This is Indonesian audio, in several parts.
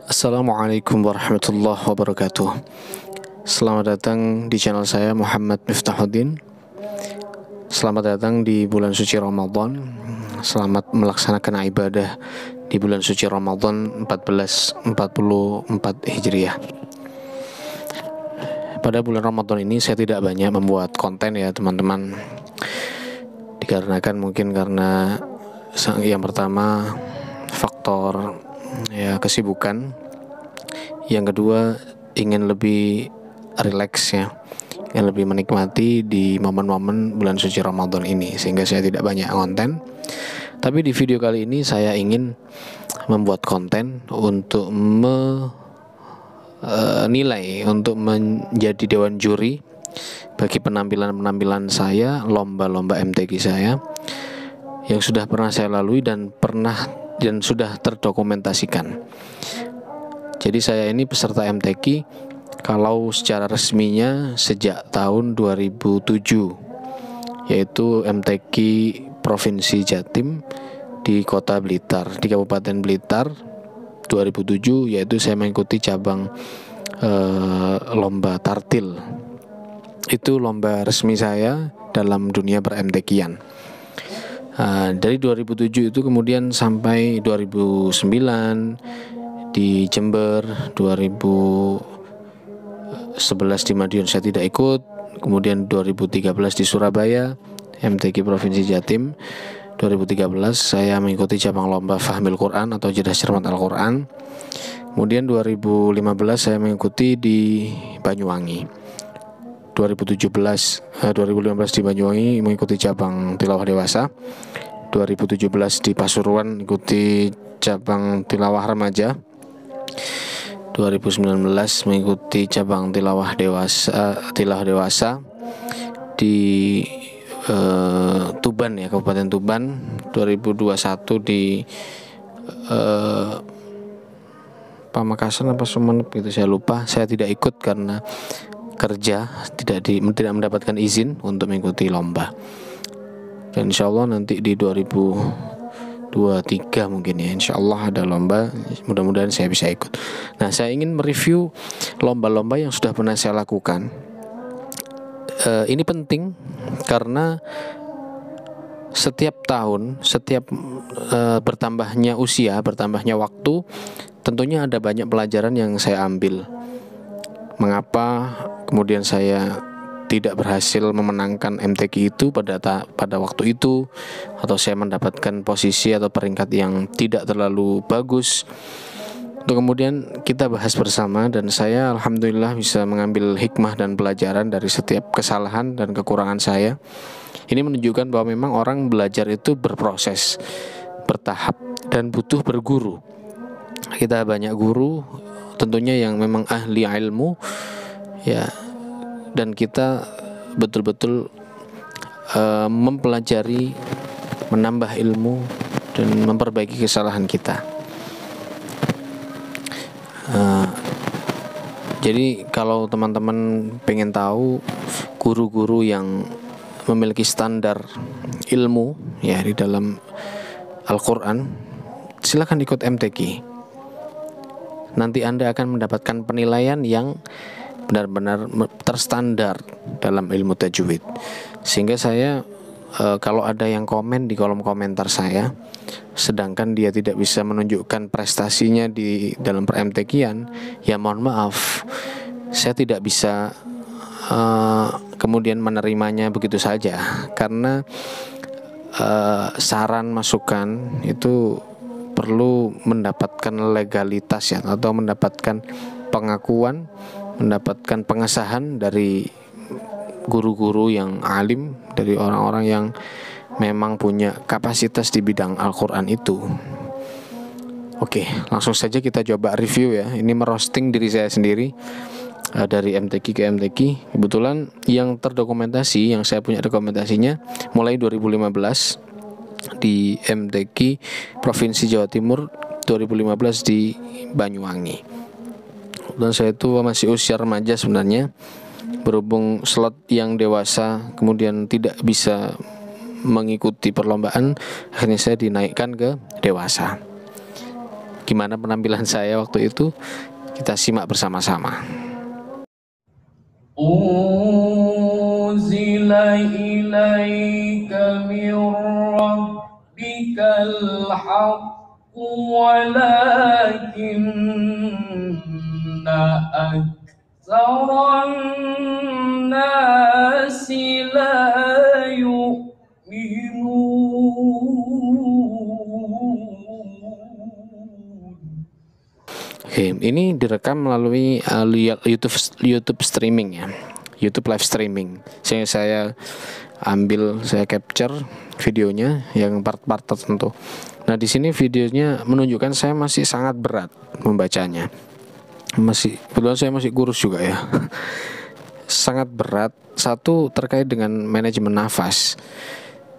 Assalamualaikum warahmatullahi wabarakatuh. Selamat datang di channel saya Muhammad Miftahuddin. Selamat datang di bulan suci Ramadan. Selamat melaksanakan ibadah di bulan suci Ramadan 1444 Hijriah. Pada bulan Ramadan ini saya tidak banyak membuat konten ya teman-teman. Dikarenakan mungkin karena yang pertama faktor ya kesibukan, yang kedua ingin lebih rileks ya, yang lebih menikmati di momen-momen bulan suci Ramadan ini, sehingga saya tidak banyak konten. Tapi di video kali ini saya ingin membuat konten untuk menilai, untuk menjadi dewan juri bagi penampilan-penampilan saya, lomba-lomba MTQ saya yang sudah pernah saya lalui dan sudah terdokumentasikan. Jadi saya ini peserta MTQ kalau secara resminya sejak tahun 2007, yaitu MTQ Provinsi Jatim di Kota Blitar, di Kabupaten Blitar 2007, yaitu saya mengikuti cabang lomba tartil. Itu lomba resmi saya dalam dunia per-MTQ-an. Dari 2007 itu kemudian sampai 2009 di Jember, 2011 di Madiun saya tidak ikut, kemudian 2013 di Surabaya MTQ Provinsi Jatim. 2013 saya mengikuti cabang lomba Fahmil Quran atau Jeddah Cermat Al-Quran. Kemudian 2015 saya mengikuti di Banyuwangi. 2015 di Banyuwangi mengikuti cabang tilawah dewasa. 2017 di Pasuruan mengikuti cabang tilawah remaja. 2019 mengikuti cabang tilawah dewasa di Tuban ya, Kabupaten Tuban. 2021 di Pamekasan apa Sumeneb gitu, saya lupa. Saya tidak ikut karena kerja, tidak mendapatkan izin untuk mengikuti lomba. Dan insya Allah nanti di 2023 mungkin ya, insya Allah ada lomba, mudah-mudahan saya bisa ikut. Nah, saya ingin mereview lomba-lomba yang sudah pernah saya lakukan. Ini penting karena setiap tahun, setiap bertambahnya usia, bertambahnya waktu, tentunya ada banyak pelajaran yang saya ambil. Mengapa kemudian saya tidak berhasil memenangkan MTQ itu pada waktu itu, atau saya mendapatkan posisi atau peringkat yang tidak terlalu bagus. Untuk kemudian kita bahas bersama, dan saya alhamdulillah bisa mengambil hikmah dan pelajaran dari setiap kesalahan dan kekurangan saya. Ini menunjukkan bahwa memang orang belajar itu berproses, bertahap, dan butuh berguru. Kita banyak guru tentunya yang memang ahli ilmu ya, dan kita betul-betul mempelajari, menambah ilmu, dan memperbaiki kesalahan kita. Jadi kalau teman-teman pengen tahu guru-guru yang memiliki standar ilmu ya di dalam Al-Quran, silakan ikut MTQ. Nanti Anda akan mendapatkan penilaian yang benar-benar terstandar dalam ilmu tajwid. Sehingga saya kalau ada yang komen di kolom komentar saya, sedangkan dia tidak bisa menunjukkan prestasinya di dalam per-MTQ-an, ya mohon maaf, saya tidak bisa kemudian menerimanya begitu saja. Karena saran masukan itu perlu mendapatkan legalitas ya, atau mendapatkan pengakuan, mendapatkan pengesahan dari guru-guru yang alim, dari orang-orang yang memang punya kapasitas di bidang Al-Quran itu. Oke, langsung saja kita coba review ya. Ini merosting diri saya sendiri dari MTQ ke MTQ. Kebetulan yang terdokumentasi, yang saya punya dokumentasinya mulai 2015 di MTQ Provinsi Jawa Timur, 2015 di Banyuwangi. Dan saya itu masih usia remaja sebenarnya, berhubung slot yang dewasa kemudian tidak bisa mengikuti perlombaan, akhirnya saya dinaikkan ke dewasa. Gimana penampilan saya waktu itu? Kita simak bersama-sama. Unzila ilaika min rabbikal haqqu walakinna aktsaran nasi la yu'minun. Oke, ini direkam melalui YouTube streaming ya, YouTube live streaming. Saya ambil, saya capture videonya yang part-part tertentu. Nah, di sini videonya menunjukkan saya masih sangat berat membacanya. Kebetulan saya masih kurus juga ya. Sangat berat. Satu, terkait dengan manajemen nafas.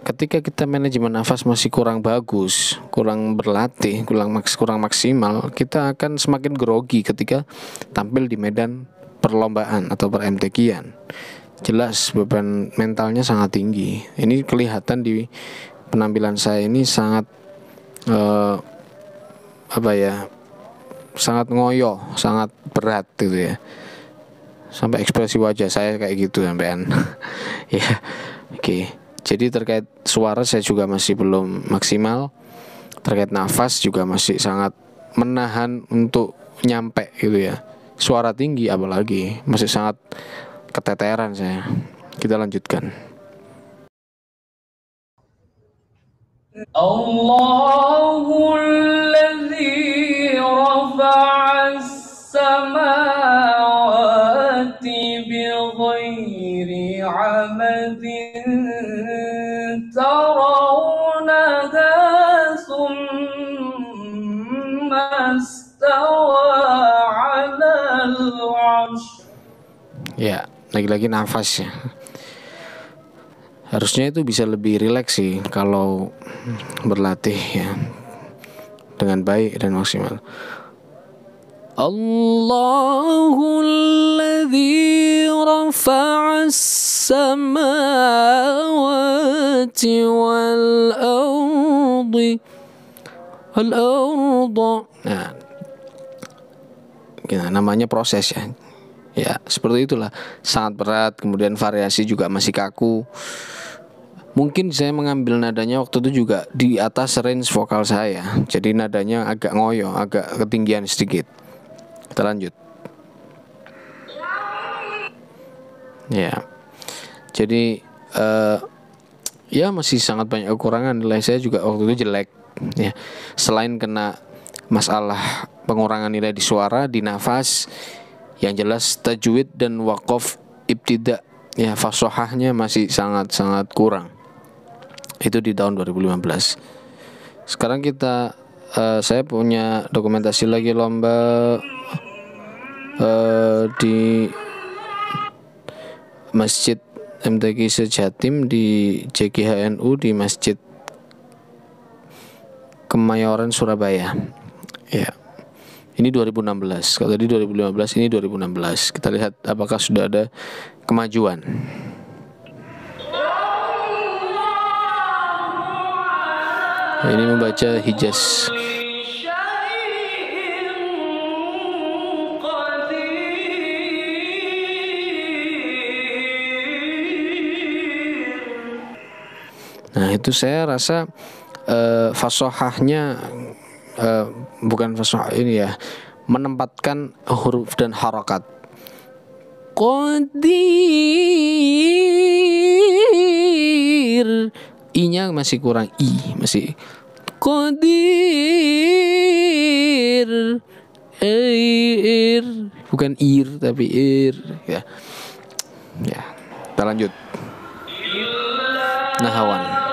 Ketika kita manajemen nafas masih kurang bagus, kurang berlatih, kurang maksimal, kita akan semakin grogi ketika tampil di medan perlombaan atau per-MTQ-an. Jelas beban mentalnya sangat tinggi. Ini kelihatan di penampilan saya ini sangat sangat ngoyo, sangat berat gitu ya. Sampai ekspresi wajah saya kayak gitu sampean. Ya, oke. Jadi terkait suara saya juga masih belum maksimal. Terkait nafas juga masih sangat menahan untuk nyampe gitu ya. Suara tinggi apalagi masih sangat keteteran saya. Kita lanjutkan. Allahul ladzi rafa'as samawati bighairi 'amadin tarawnaha thumma istawa 'alal 'arsy. Ya, lagi-lagi nafas ya. Harusnya itu bisa lebih rileks sih kalau berlatih ya dengan baik dan maksimal. Allahul ladzi rafa'as samawati wal ardi Nah, namanya proses ya. Ya, seperti itulah. Sangat berat, kemudian variasi juga masih kaku. Mungkin saya mengambil nadanya waktu itu juga di atas range vokal saya. Jadi nadanya agak ngoyo, agak ketinggian sedikit. Kita lanjut. Ya. Jadi ya masih sangat banyak kekurangan. Nilai saya juga waktu itu jelek ya. Selain kena masalah pengurangan nilai di suara, di nafas, yang jelas tajwid dan waqaf ibtida ya, fasohahnya masih sangat-sangat kurang. Itu di tahun 2015. Sekarang saya punya dokumentasi lagi lomba di Masjid MTQ Sejatim di JKHNU di Masjid Kemayoran Surabaya. Ya. Ini 2016. Kalau tadi 2015, ini 2016. Kita lihat apakah sudah ada kemajuan. Ini membaca hijaz. Nah, itu saya rasa fasohahnya bukan fasohah ini ya, menempatkan huruf dan harakat. Qadir, i-nya masih kurang, masih qadir, bukan tapi ya. Ya, kita lanjut. Nahawan.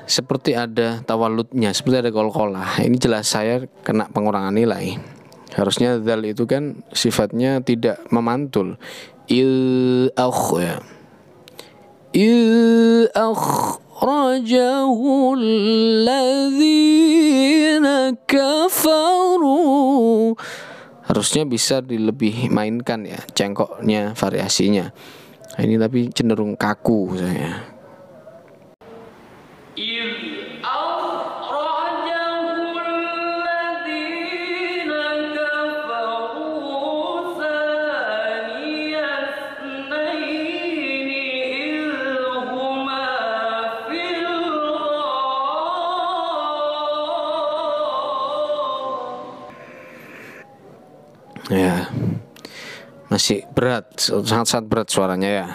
Seperti ada tawaludnya, seperti ada qalqalah. Ini jelas saya kena pengurangan nilai. Harusnya dzal itu kan sifatnya tidak memantul. Ya. alladzina kafaru. Harusnya bisa dilebih mainkan ya, cengkoknya, variasinya. Nah, ini tapi cenderung kaku saya. Ya, masih berat, sangat-sangat berat suaranya ya.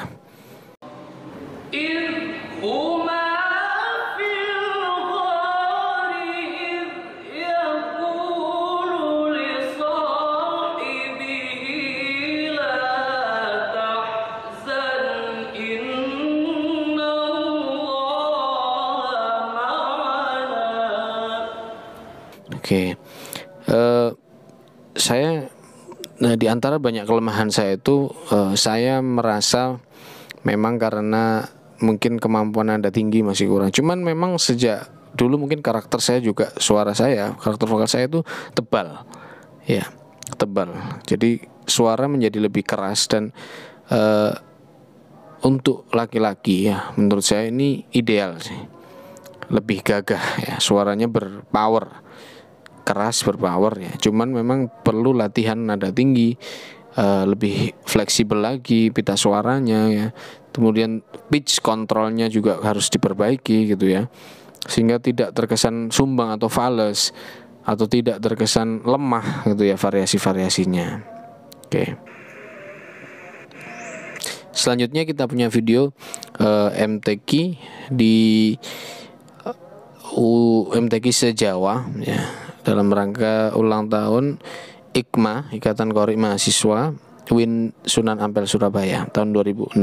Oke, saya di antara banyak kelemahan saya itu saya merasa memang karena mungkin kemampuan Anda tinggi masih kurang. Cuman memang sejak dulu mungkin karakter saya juga, suara saya, karakter vokal saya itu tebal. Ya, tebal. Jadi suara menjadi lebih keras dan untuk laki-laki ya menurut saya ini ideal sih. Lebih gagah ya, suaranya berpower. Keras, berpower ya. Cuman memang perlu latihan nada tinggi, lebih fleksibel lagi pita suaranya ya. Kemudian pitch kontrolnya juga harus diperbaiki gitu ya, sehingga tidak terkesan sumbang atau fales, atau tidak terkesan lemah gitu ya variasi-variasinya. Oke. Selanjutnya kita punya video MTQ di MTQ se-Jawa ya, dalam rangka ulang tahun IKMA, Ikatan Qori Mahasiswa UIN Sunan Ampel Surabaya tahun 2016.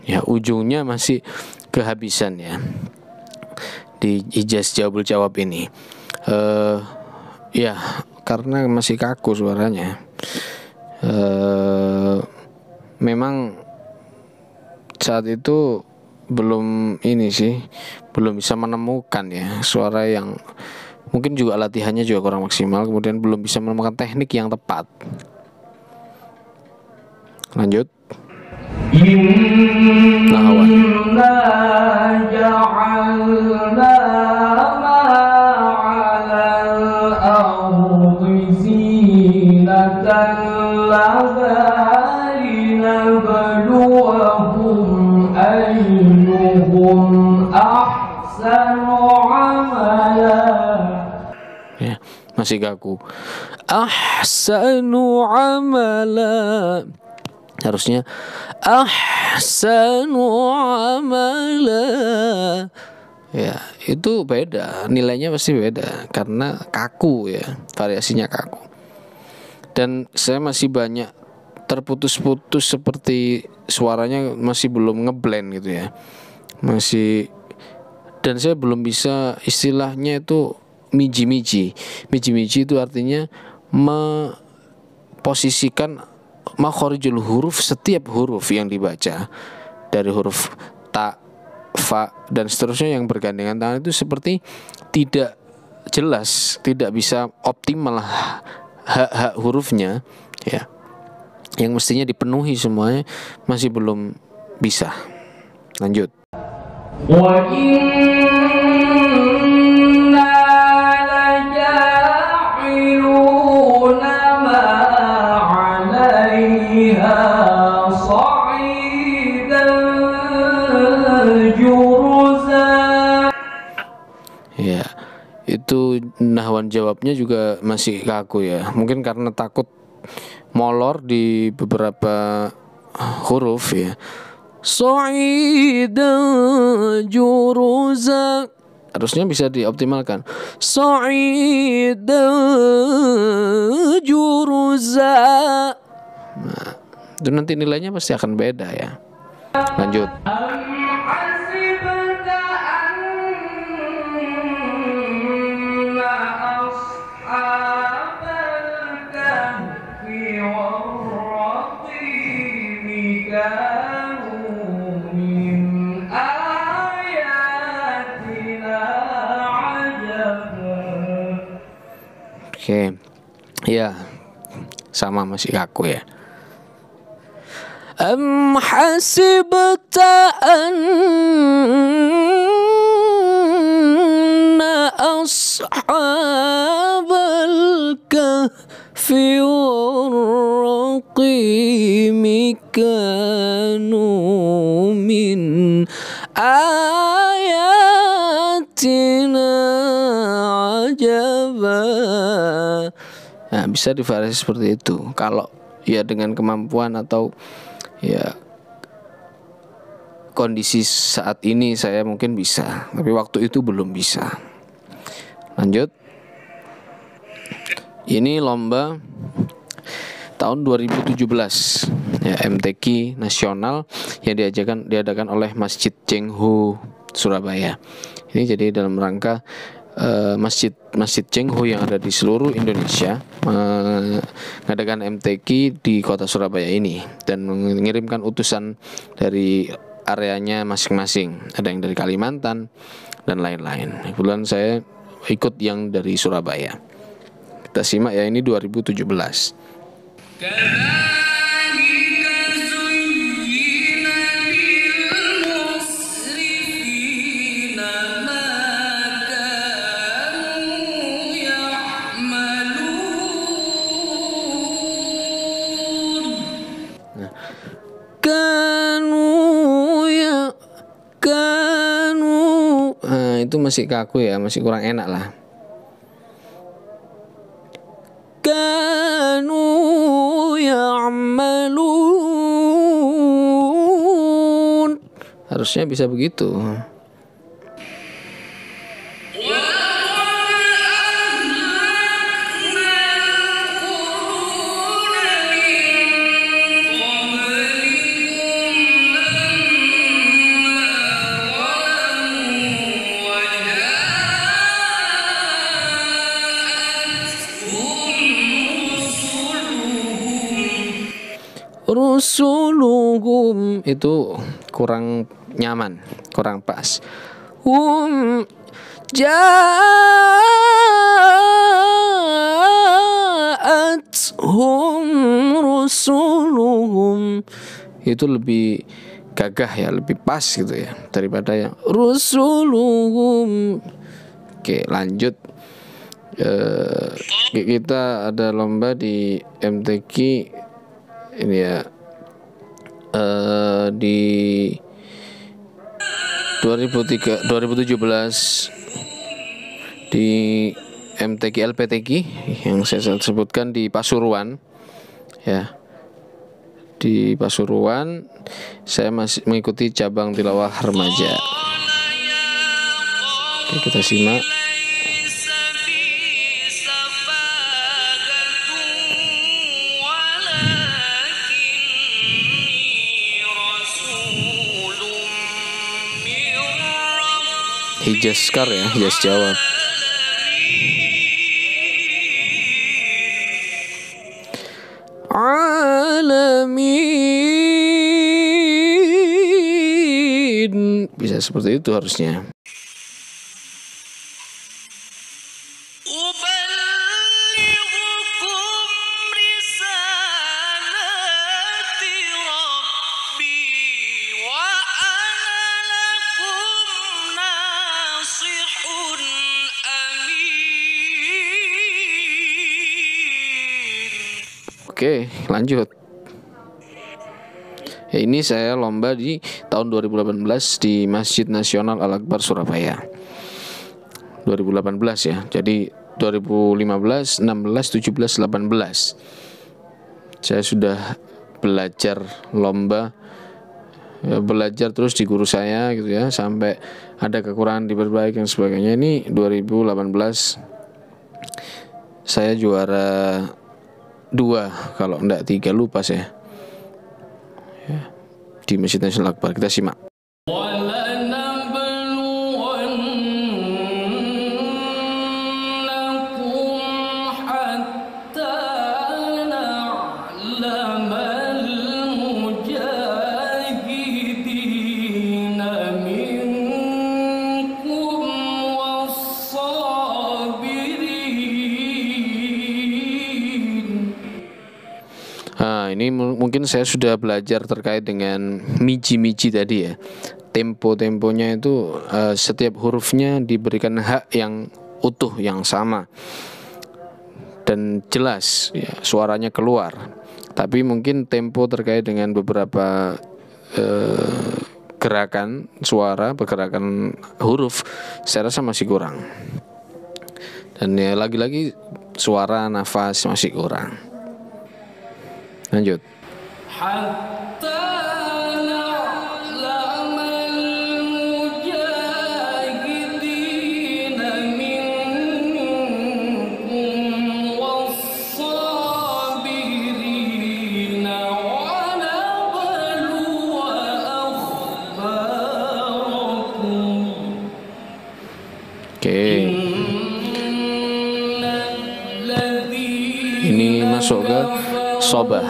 Ya, ujungnya masih kehabisan ya di ijaz jawabul jawab ini. Ya karena masih kaku suaranya. Memang saat itu belum ini sih, belum bisa menemukan ya suara yang, mungkin juga latihannya juga kurang maksimal, kemudian belum bisa menemukan teknik yang tepat. Lanjut. Inna ja'alna ma'alal ardi zinatan laha linabluwahum ayyuhum ahsanu amala. Ya, masih kaku. Ahsanu amala. Harusnya ahsanu amala. Ya, itu beda, nilainya pasti beda karena kaku ya, variasinya kaku. Dan saya masih banyak terputus-putus, seperti suaranya masih belum ngeblend gitu ya. Masih, dan saya belum bisa, istilahnya itu miji-miji. Miji-miji itu artinya memposisikan makhorijul huruf, setiap huruf yang dibaca dari huruf ta, fa dan seterusnya yang bergandengan tangan itu seperti tidak jelas, tidak bisa optimal hak hurufnya ya, yang mestinya dipenuhi semuanya masih belum bisa. Lanjut. Wa inna laja'iluna ma'alaiha sa'idan juruza. Ya, itu nahwan jawabnya juga masih kaku ya. Mungkin karena takut molor di beberapa huruf ya. Sa'idan juruza. harusnya bisa dioptimalkan. Sa'ida juruza. Nah, itu nanti nilainya pasti akan beda ya. Lanjut. Oke, ya sama masih kaku ya. Am hasibta anna ashabal kahfi warraqimi kanu min ayatina ajaba. Nah, bisa divariasi seperti itu. Kalau ya dengan kemampuan atau ya kondisi saat ini saya mungkin bisa, tapi waktu itu belum bisa. Lanjut. Ini lomba tahun 2017 ya, MTQ nasional yang diadakan oleh Masjid Cengho Surabaya. Ini jadi dalam rangka masjid Cengho yang ada di seluruh Indonesia mengadakan MTQ di kota Surabaya ini dan mengirimkan utusan dari areanya masing-masing. Ada yang dari Kalimantan dan lain-lain. Kebetulan saya ikut yang dari Surabaya. Kita simak ya, ini 2017. Itu masih kaku ya, masih kurang enak lah. Kanu ya'malun. Harusnya bisa begitu. Rusuluhum itu kurang nyaman, kurang pas. Ja'athum rusuluhum itu lebih gagah ya, lebih pas gitu ya daripada yang rusuluhum. Oke, lanjut. Kita ada lomba di MTQ ini ya, di 2017 di MTQ LPTQ yang saya sebutkan di Pasuruan ya. Di Pasuruan saya masih mengikuti cabang tilawah remaja. Oke, kita simak. Hijaz Skar ya, Hijaz jawab. Alamin. Bisa seperti itu harusnya. Oke, lanjut. Ya, ini saya lomba di tahun 2018 di Masjid Nasional Al-Akbar Surabaya. 2018 ya. Jadi 2015, 16, 17, 18. Saya sudah belajar lomba belajar terus di guru saya gitu ya, sampai ada kekurangan diperbaiki dan sebagainya. Ini 2018 saya juara 2 kalau enggak 3, lupa saya ya, di Masjid Nasional Akbar. Kita simak. Ini mungkin saya sudah belajar terkait dengan miji-miji tadi ya. Tempo-temponya itu setiap hurufnya diberikan hak yang utuh, yang sama dan jelas ya, suaranya keluar. Tapi mungkin tempo terkait dengan beberapa gerakan suara, pergerakan huruf, saya rasa masih kurang. Dan ya lagi-lagi suara, nafas masih kurang. Lanjut. Oke. Ini masuk ke sobah.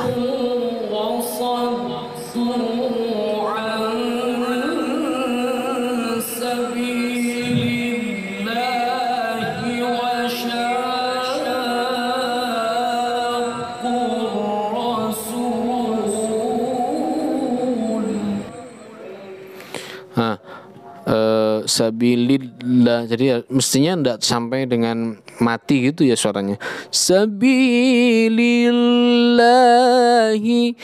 Sabilillah, jadi ya, mestinya ndak sampai dengan mati gitu ya suaranya. Sabilillahi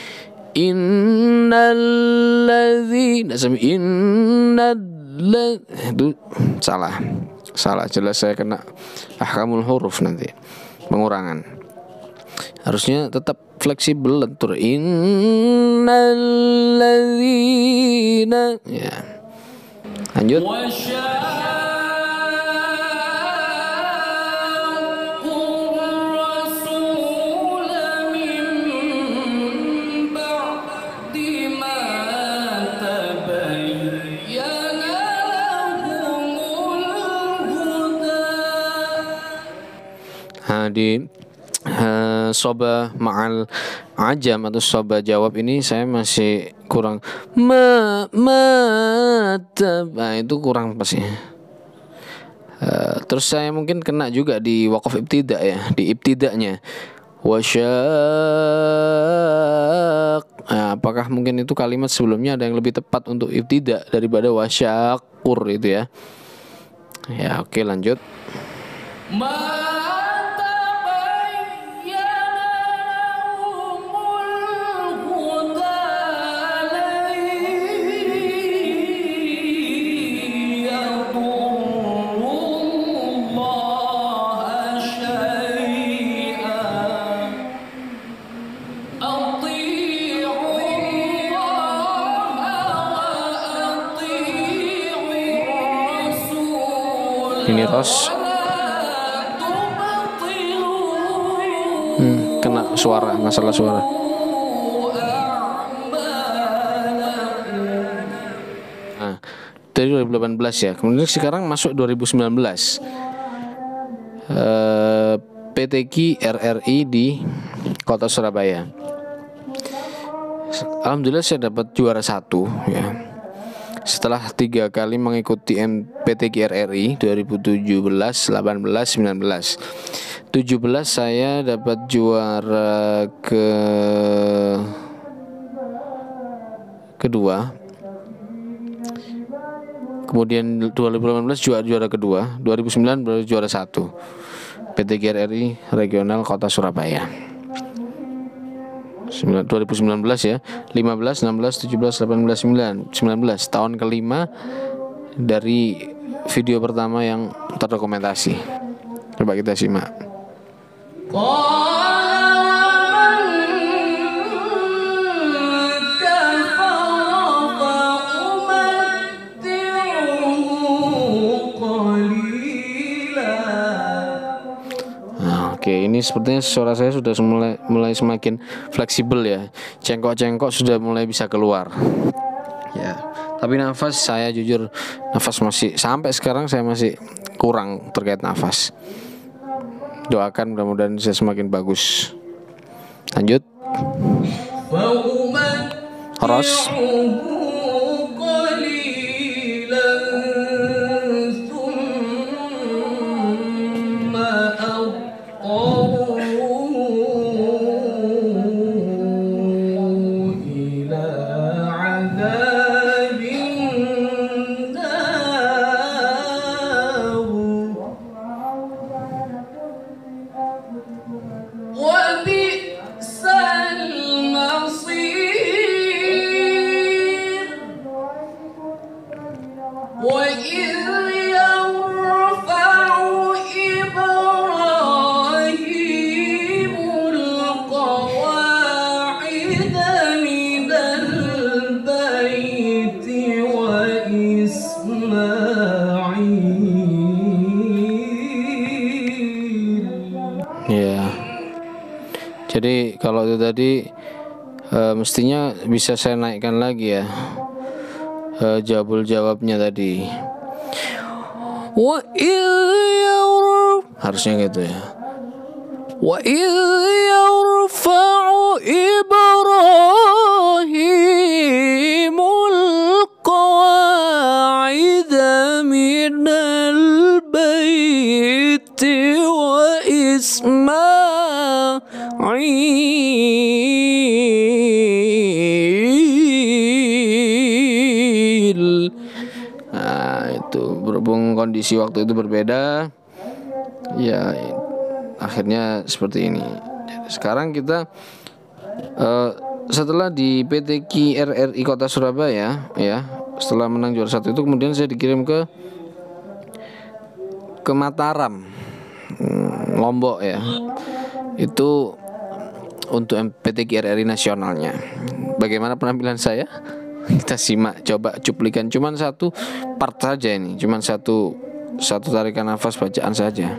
innalladzi, ndak sampai itu salah jelas, saya kena ahkamul huruf nanti, pengurangan. Harusnya tetap fleksibel, lentur innalladzina ya. Lanjut. Di soba ma'al ajam atau soba jawab ini saya masih kurang. Nah, itu kurang pasti. Terus saya mungkin kena juga di waqaf ibtida ya, di ibtidanya wasyaq. Apakah mungkin itu kalimat sebelumnya ada yang lebih tepat untuk ibtida daripada wasyakur itu ya. Ya oke, lanjut. Ini ros kena suara, masalah suara. Nah, dari 2018 ya. Kemudian sekarang masuk 2019. PTQ RRI di Kota Surabaya. Alhamdulillah saya dapat juara 1 ya. Setelah 3 kali mengikuti PTQ RRI 2017, 18, 19. 17 saya dapat juara kedua. Kemudian 2018 juara kedua, 2009 baru juara 1. PTQ RRI Regional Kota Surabaya. 2019 ya, 15, 16, 17, 18, 19 tahun kelima dari video pertama yang terdokumentasi. Coba kita simak. ini sepertinya suara saya sudah mulai semakin fleksibel ya. Cengkok-cengkok sudah mulai bisa keluar. Ya, tapi nafas saya jujur masih sampai sekarang saya masih kurang terkait nafas. Doakan mudah-mudahan bisa semakin bagus. Lanjut. Ros. Ya, jadi kalau itu tadi mestinya bisa saya naikkan lagi ya jawabnya tadi. Harusnya gitu ya. Wa yarfa'u Ibrahimul qawa'ida minal baiti wa Ismail. Nah, itu berhubung kondisi waktu itu berbeda, ya akhirnya seperti ini. Sekarang kita setelah di PTQ RRI Kota Surabaya ya, setelah menang juara 1 itu kemudian saya dikirim ke Mataram, Lombok ya. Itu untuk PTQ RRI nasionalnya. Bagaimana penampilan saya? Kita simak coba cuplikan, cuman satu part saja ini, cuman satu tarikan nafas bacaan saja.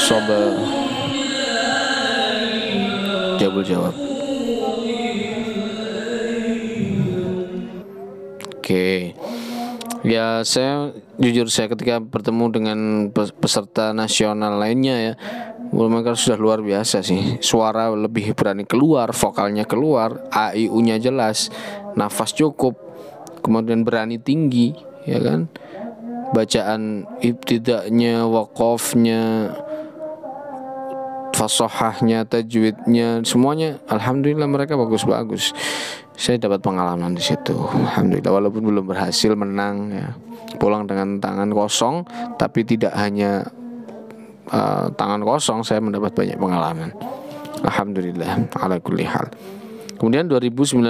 Sabar. Jawab. Oke. Ya, saya ketika bertemu dengan peserta nasional lainnya ya, mereka sudah luar biasa sih. Suara lebih berani keluar, vokalnya keluar, AIU-nya jelas, nafas cukup, kemudian berani tinggi, ya kan? Bacaan ibtidaknya, waqafnya, fasahahnya, tajwidnya, semuanya alhamdulillah mereka bagus-bagus. Saya dapat pengalaman di situ. Alhamdulillah, walaupun belum berhasil menang ya. Pulang dengan tangan kosong, tapi tidak hanya tangan kosong, saya mendapat banyak pengalaman. Alhamdulillah ala kulli hal. Kemudian 2019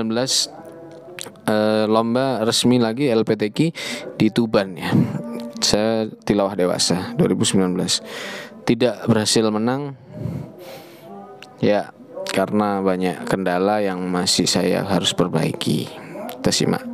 lomba resmi lagi LPTQ di Tuban ya. Saya tilawah dewasa 2019. Tidak berhasil menang ya, karena banyak kendala yang masih saya harus perbaiki. Kita simak.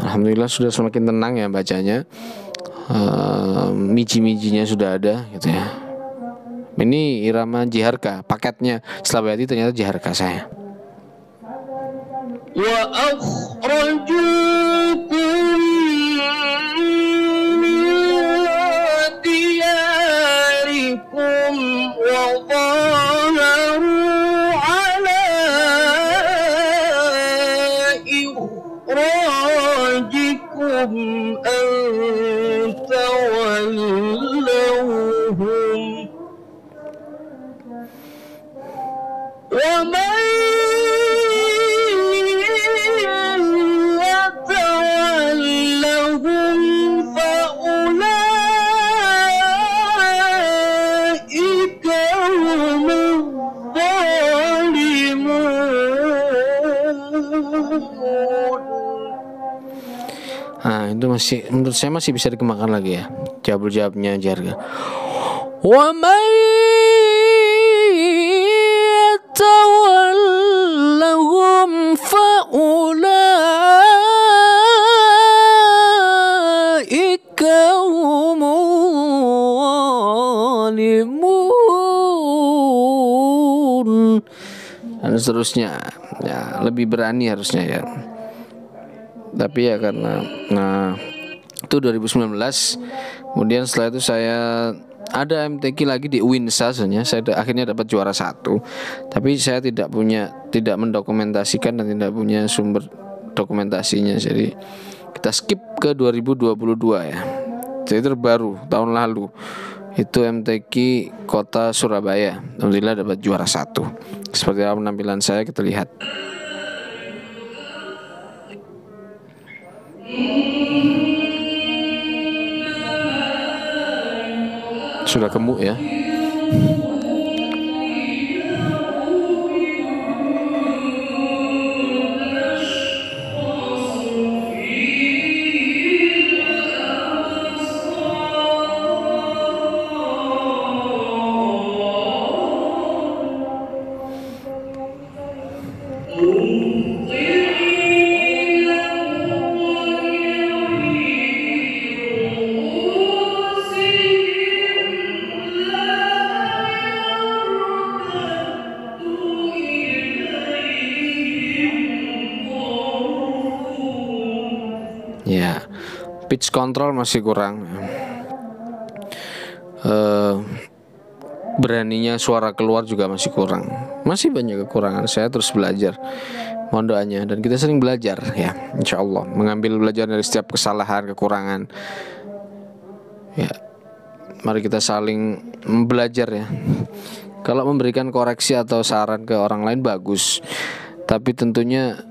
Alhamdulillah sudah semakin tenang ya bacanya. Miji-mijinya sudah ada gitu ya. Ini irama jiharka, paketnya Selawati ternyata jiharka saya. Wa akhrajukum min diyarikum wa dhaharu ala ikhrajikum an tawallawhum wa man Nah, itu masih menurut saya masih bisa dikembangkan lagi ya. Jawab-jawabnya Jarga. Wa may yatawallahum fa ulaika humul zalimun. Dan seterusnya. Ya, lebih berani harusnya ya. Tapi ya karena itu 2019. Kemudian setelah itu saya ada MTQ lagi di Winsa sebenarnya. Saya akhirnya dapat juara 1. Tapi saya tidak mendokumentasikan dan tidak punya sumber dokumentasinya. Jadi kita skip ke 2022 ya. Jadi terbaru tahun lalu. Itu MTQ Kota Surabaya. Alhamdulillah dapat juara 1. Seperti apa penampilan saya, kita lihat. Sudah gemuk ya. Ya, pitch control masih kurang. Beraninya suara keluar juga masih kurang. Masih banyak kekurangan. Saya terus belajar. Mohon doanya. Dan kita sering belajar ya, insya Allah. Mengambil belajar dari setiap kesalahan, kekurangan. Ya, mari kita saling belajar ya. Kalau memberikan koreksi atau saran ke orang lain bagus. Tapi tentunya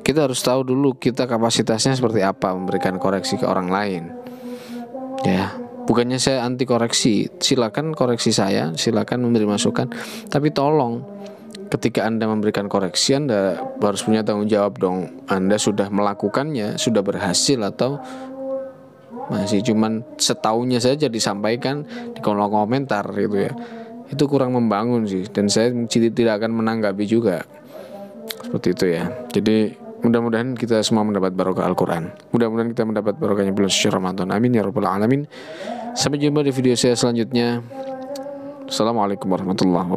kita harus tahu dulu kita kapasitasnya seperti apa memberikan koreksi ke orang lain. Ya, bukannya saya anti koreksi. Silakan koreksi saya, silakan memberi masukan. Tapi tolong ketika Anda memberikan koreksi, Anda harus punya tanggung jawab dong. Anda sudah melakukannya, sudah berhasil atau masih cuman setaunya saja disampaikan di kolom komentar gitu ya. Itu kurang membangun sih, dan saya tidak akan menanggapi juga. Seperti itu ya. Jadi mudah-mudahan kita semua mendapat barokah Al-Quran. Mudah-mudahan kita mendapat barokahnya bulan suci Ramadan. Amin ya rabbal alamin. Sampai jumpa di video saya selanjutnya. Assalamualaikum warahmatullahi wabarakatuh.